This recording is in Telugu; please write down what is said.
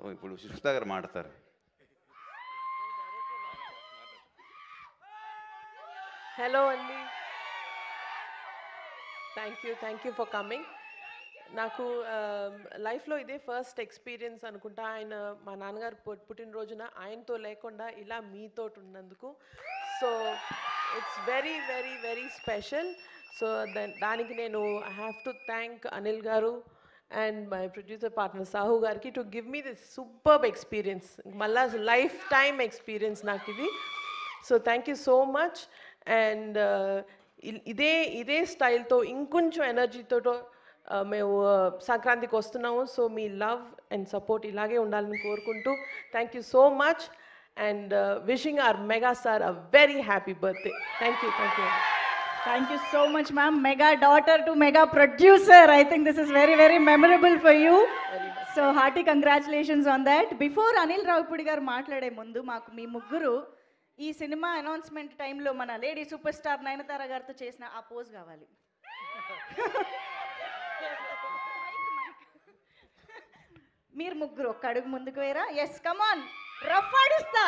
ఇప్పుడు సుష్మిత గారు మాట్లాడతారు. హలో అండి, థ్యాంక్ యూ ఫర్ కమింగ్. నాకు లైఫ్లో ఇదే ఫస్ట్ ఎక్స్పీరియన్స్ అనుకుంటా. ఆయన మా నాన్నగారు పుట్టినరోజున ఆయనతో లేకుండా ఇలా మీతో ఉన్నందుకు. So it's very very very special. So దానికి నేను I have to thank Anil garu and my producer partner Sahu గారికి to give me this superb experience. మళ్ళా లైఫ్ టైమ్ ఎక్స్పీరియన్స్ నాకు ఇది. So thank you so much. And ఇదే స్టైల్తో ఇంకొంచెం ఎనర్జీతో మేము సంక్రాంతికి వస్తున్నాము. సో మీ లవ్ అండ్ సపోర్ట్ ఇలాగే ఉండాలని కోరుకుంటూ thank you so much and wishing our mega star a very happy birthday. Thank you. Thank you so much, ma'am. Mega daughter to mega producer. I think this is very, very memorable for you. So hearty congratulations on that. Before Anil Ravipudi garu maatlade mundu, maaku మీ ముగ్గురు ఈ సినిమా అనౌన్స్మెంట్ టైంలో మన లేడీ సూపర్ స్టార్ నయనతార గారితో చేసిన ఆ పోజ్ కావాలి. మీరు ముగ్గురు ఒక్క అడుగు ముందుకు వేరా. ఎస్, కమాన్, రఫ్ ఆడిస్తా.